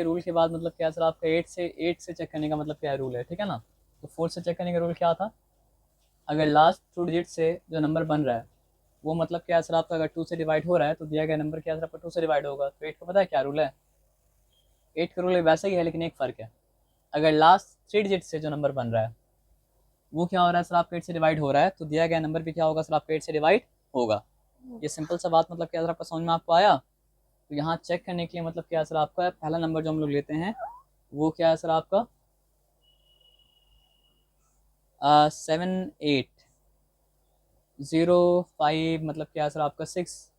Rule के बाद मतलब क्या सर आपका 8 से चेक करने का मतलब क्या रूल है, ठीक है ना। तो 4 से चेक करने का रूल क्या था, अगर लास्ट 2 डिजिट से जो नंबर बन रहा है वो मतलब क्या सर आपका अगर 2 से डिवाइड हो रहा है तो दिया गया नंबर क्या सर आपका 2 से डिवाइड होगा। तो 8 का पता है क्या रूल है, 8 का रूल वैसा ही है लेकिन एक फ़र्क है, अगर लास्ट 3 डिजिट से जो नंबर बन रहा है वो क्या हो रहा है सर आपका 8 से डिवाइड हो रहा है तो दिया गया नंबर भी क्या होगा सर आपका 8 से डिवाइड होगा। ये सिंपल सा बात मतलब क्या सर आपका समझ में आपको आया। तो यहाँ चेक करने के लिए मतलब क्या सर आपका पहला नंबर जो हम लोग लेते हैं वो क्या है सर आपका 7805 मतलब क्या है सर आपका 6,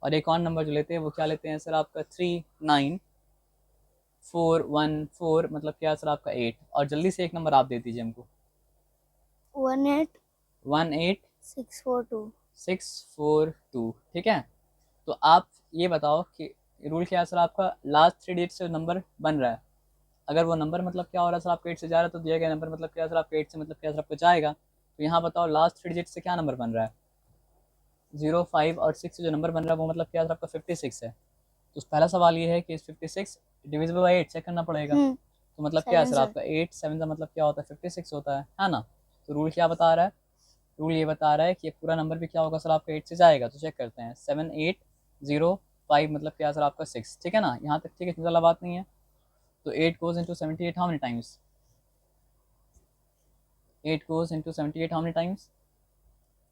और एक और नंबर जो लेते हैं वो क्या लेते हैं सर आपका 39414 मतलब क्या है सर आपका 8। और जल्दी से एक नंबर आप दे दीजिए हमको। 18642, ठीक है। तो आप ये बताओ कि रूल क्या है सर आपका, लास्ट 3 डिजिट से नंबर बन रहा है, अगर वो नंबर मतलब क्या हो रहा है सर आपका 8 से जा रहा है तो दिया गया नंबर मतलब क्या है सर आपका 8 से मतलब क्या सर आपको जाएगा। तो यहाँ बताओ लास्ट 3 डिजिट से क्या नंबर बन रहा है, 0, 5 और 6 से जो नंबर बन रहा है वो मतलब क्या है सर आपका 56 है। तो पहला सवाल ये है कि इस 56 डिविजिबल बाई 8 चेक करना पड़ेगा। तो मतलब क्या है सर आपका 8 7 का मतलब क्या होता है 56 होता है ना। तो रूल क्या बता रहा है, रूल ये बता रहा है कि ये पूरा नंबर भी क्या होगा सर आपका 8 से जाएगा। तो चेक करते हैं 7805 मतलब क्या सर आपका 6, ठीक है ना, यहाँ तक ठीक है, ज़्यादा बात नहीं है। तो 8 goes into 78 how many times, 8 goes into 78 how many times,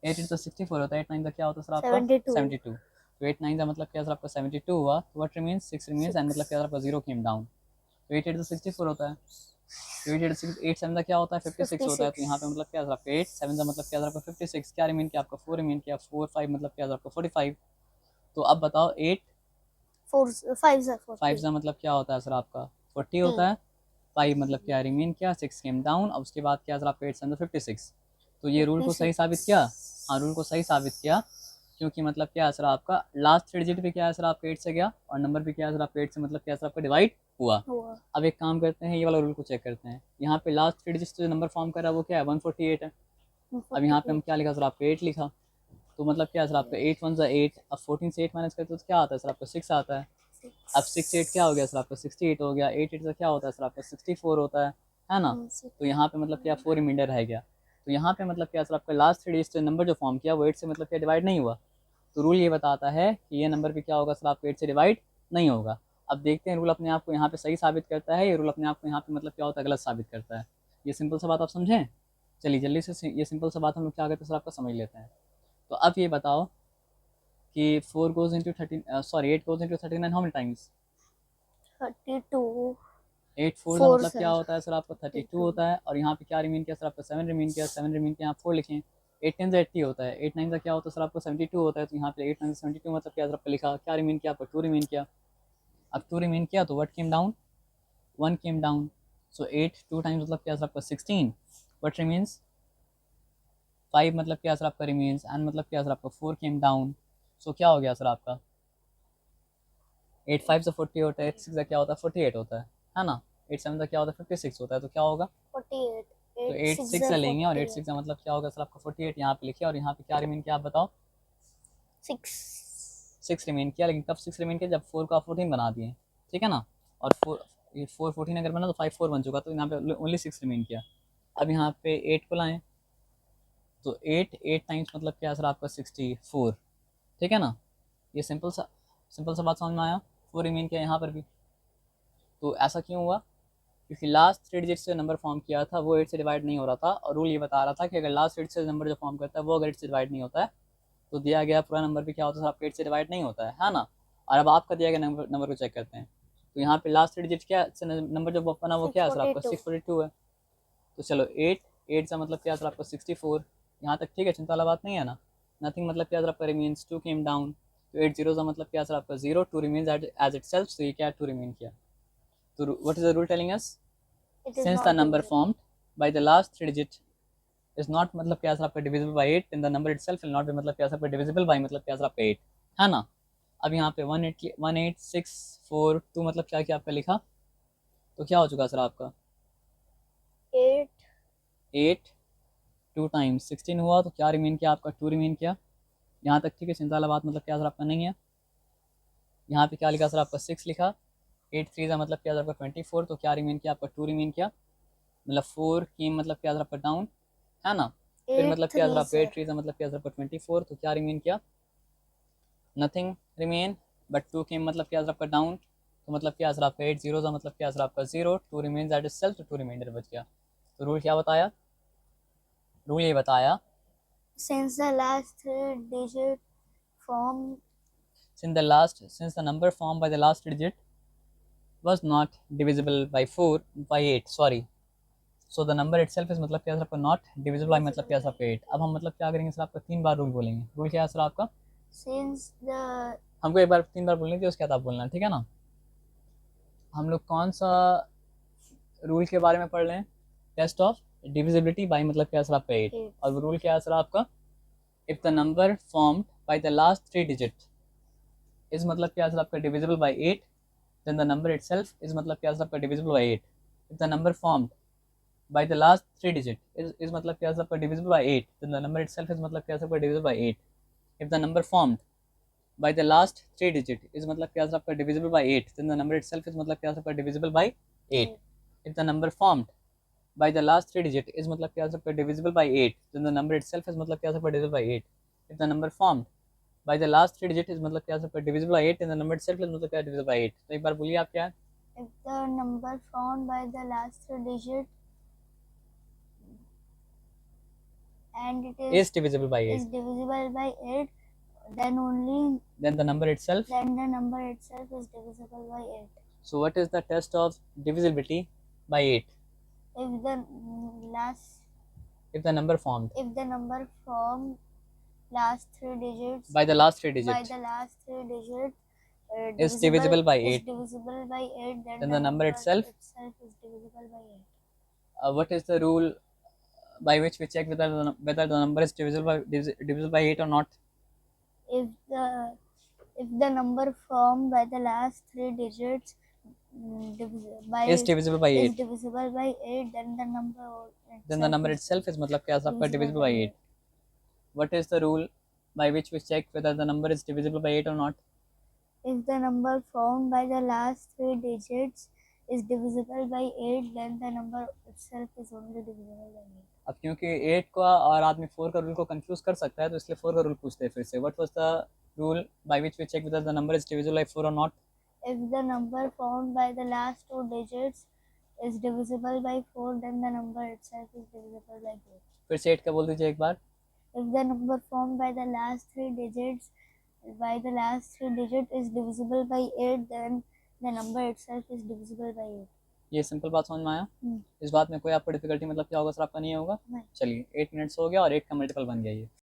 8 into 64 होता है, 8 9 का क्या होता है सर आपका 72। तो 8 9 का मतलब क्या सर आपका 72 हुआ, तो व्हाट रिमेंस 6 रिमेंस, एंड मतलब क्या सर आपका 0 केम डाउन। तो 8 into 64 होता है, तो 8 7 का क्या होता है 56 होता है। तो यहाँ पे मतलब क्या सर आपका 8 7 का मतलब क्या सर आपका 56, क्या रिमेन किया आपका 4 रिमेन किया, 4 5 मतलब क्या सर आपका 45। तो अब बताओ 8 5 का मतलब क्या होता है सर आपका 40 होता है, 5 मतलब क्या रिमेन किया, 6 केम डाउन, अब उसके बाद क्या सर आपका 8 7 56। तो ये रूल को सही साबित किया, हाँ रूल को सही साबित किया, क्योंकि मतलब क्या है सर आपका लास्ट 3 डिजिट भी क्या है सर आपका 8 से गया और नंबर भी क्या है सर आपका 8 से मतलब क्या है सर आपका डिवाइड हुआ। अब एक काम करते हैं, ये वाला रूल को चेक करते हैं। यहाँ पे लास्ट 3 डिजिट जो नंबर फॉर्म कर रहा है वो क्या है 148 है। अब यहाँ पे हम क्या लिखा सर आपका 8 लिखा, तो मतलब क्या है सर आपका 8 1 8, अब 14 से 8 माइनस करते तो क्या आता है सर आपका 6 आता है। अब 6 8 क्या हो गया सर आपका 68 हो गया, 8 8 से क्या होता है सर आपका 64 होता है ना। तो यहाँ पे मतलब क्या 4 रिमाइंडर रह गया। तो यहाँ पे मतलब क्या सर आपका लास्ट 3 डिजिट नंबर जो फॉर्म किया वो 8 से मतलब क्या डिवाइड नहीं हुआ। तो रूल ये बताता है कि ये नंबर भी क्या होगा सर आपको 8 से डिवाइड नहीं होगा। अब देखते हैं रूल अपने आप को यहाँ पे सही साबित करता है, ये रूल अपने आप को यहाँ पे मतलब क्या होता है गलत साबित करता है। ये सिंपल सा बात आप समझें। चलिए जल्दी से ये सिंपल सा बात हम लोग क्या करते हैं सर आपका समझ लेते हैं। तो अब ये बताओ कि 4 goes into 13 sorry 8 goes into 39 how many times, 32 8 4 का मतलब क्या होता है सर आपका 32 होता है, और यहाँ पे क्या रिमीन किया सर आपका 7 रिमीन किया, 7 रिमीन किया आप 4 लिखें। 8 10 80 होता है, 8 9 का क्या होता है सर आपका 72 होता है। तो यहाँ पे 8 9 72 मतलब क्या सर आपका लिखा, क्या रिमीन किया आपका 2 रिमीन किया। अब 2 रिमीन किया तो what came down, 1 came down. So 8 2 times मतलब क्या सर आपका 16, व्हाट रिमीन्स 5 मतलब क्या सर आपका रिमीन्स, एंड मतलब क्या सर आपका 4 केम डाउन। सो क्या हो गया सर आपका 8 5 से 40 होता है, 8 6 का क्या होता है 48 होता है ना। 8 7 का क्या होता है 56 होता है, तो क्या होगा 48, तो 8 6 का लेंगे और 8 6 का मतलब क्या होगा सर आपका 48 यहाँ पे लिखिए, और यहाँ पे क्या रिमेन किया आप बताओ 6 रिमेन किया, लेकिन कब 6 रिमेन किया जब 4 का 14 बना दिए, ठीक है ना। और 4 14 अगर बना तो 5 4 बन चुका, तो यहाँ पे ओनली 6 रिमेन किया। अब यहाँ पे 8 को लाएं तो 8 8 टाइम्स मतलब क्या सर आपका 64, ठीक है ना। ये सिंपल सा बात समझ में आया। 4 रिमेन किया यहाँ पर भी, तो ऐसा क्यों हुआ, क्योंकि लास्ट 3 डिजिट से नंबर फॉर्म किया था वो 8 से डिवाइड नहीं हो रहा था, और रूल ये बता रहा था कि अगर लास्ट 8 से नंबर जो फॉर्म करता है वो अगर 8 से डिवाइड नहीं होता है तो दिया गया पूरा नंबर भी क्या होता है आपका 8 से डिवाइड नहीं होता है ना। और अब आपका दिया गया नंबर को चेक करते हैं। तो यहाँ पे लास्ट 3 डिजिट क्या नंबर जो बना वो क्या है सर आपका 642 है। तो चलो 8 8 का मतलब क्या है सर आपका 64, यहाँ तक ठीक है, चिंता वाला बात नहीं है ना। नथिंग मतलब क्या सर आपका रिमीन्स 2 केम डाउन। तो 8 0 का मतलब क्या सर आपका 0, 2 रिमीन्स एज इट सेल्फ, तो ये क्या 2 रिमीन किया। तो what is the rule telling us, since the number formed by the last 3 digit is not मतलब क्या सर आपका divisible by 8, then the number itself will not be मतलब क्या सर आपका divisible by मतलब क्या सर आपका 8, है ना। अब यहाँ पे 18642 मतलब क्या क्या आपका लिखा, तो क्या हो चुका सर आपका 8 2 टाइम्स 16 हुआ, तो क्या रिमेन किया आपका 2 रिमेन किया। यहाँ तक ठीक है, चिंता वाला बात मतलब क्या सर आपका नहीं है। यहाँ पे क्या लिखा सर आपका 6 लिखा, 8 3 का मतलब क्या था आपका 24, तो क्या रिमेन किया आपका 2 रिमेन किया, मतलब 4 की मतलब क्या था आपका डाउन, है ना। फिर मतलब क्या था आपका 8 3 का मतलब क्या था आपका 24, तो क्या रिमेन किया, नथिंग रिमेन, बट 2 की मतलब क्या था आपका डाउन, तो मतलब क्या था आपका 8 0 का मतलब क्या था आपका 0, 2 रिमेन दैट इज सेल्फ, तो 2 रिमाइंडर बच गया। तो रूल क्या बताया, रूल ये बताया Since the last three digit form since the number formed by the last digit was not divisible by 4 by 8, sorry, so the number itself is मतलब क्या सर आपका not divisible by मतलब क्या sir आपका 8। अब हम मतलब क्या करेंगे सर आपका 3 बार रूल बोलेंगे। रूल क्या है सर आपका, since the हमको एक बार 3 बार बोलनी थी, उसके बाद आप बोलना, ठीक है ना। हम लोग कौन सा रूल के बारे में पढ़ रहे हैं, टेस्ट ऑफ डिविजिबिलिटी बाय मतलब क्या सर आपका 8। और वो रूल क्या है सर आपका, if the number formed by the last 3 digit is मतलब क्या सर आपका divisible by 8, then the number itself is मतलब क्या सर आपका divisible by 8। if the number formed by the last 3 digit is मतलब क्या सर आपका divisible by 8, then the number itself is मतलब क्या सर आपका divisible by 8। if the number formed by the last 3 digit is मतलब क्या sir आपका divisible by 8, then the number itself is मतलब क्या सर आपका divisible by 8। if the number formed by the last 3 digit is मतलब क्या sir आपका divisible by 8, then the number itself is मतलब क्या सर आपका divisible by 8। if the number formed by the last 3 digit is मतलब क्या sir आपका divisible by 8, and the number itself is मतलब क्या divisible by 8। तो एक बार बोलिए आप क्या है, if the number found by the last three digit and it is divisible by 8, is divisible by 8, then only then the number itself, then the number itself is divisible by 8. so what is the test of divisibility by 8, If the last if the number formed if the number from last three digits by the last 3 by digit the last three digits is divisible by is 8, divisible by 8, then the number itself, is divisible by 8. what is the rule by which we check whether the number is divisible by 8 or not, If the number formed by the last three digits is divisible by 8, divisible by 8, then the number itself is मतलब क्या आपका divisible by 8। what is the rule by which we check whether the number is divisible by 8 or not, If the number formed by the last three digits is divisible by 8, then the number itself is only divisible by 8. अब क्योंकि 8 का और आदमी 4 का rule को confuse कर सकता है, तो इसलिए 4 का रूल पूछते हैं फिर से। What was the rule by which we check whether the number is divisible by 4 or not, If the number formed by the last two digits is divisible by 4, then the number itself is divisible by 4. फिर से 8 का बोल दीजिए एक बार, If the number formed by the last three digits is divisible by 8, then the number itself is divisible by 8. ये simple बात समझ में आया। इस बात में कोई आपको डिफिकल्टी मतलब क्या होगा सर आपका नहीं होगा। नहीं। चलिए 8 मिनट्स हो गया और 8 का मल्टीपल बन गया ये।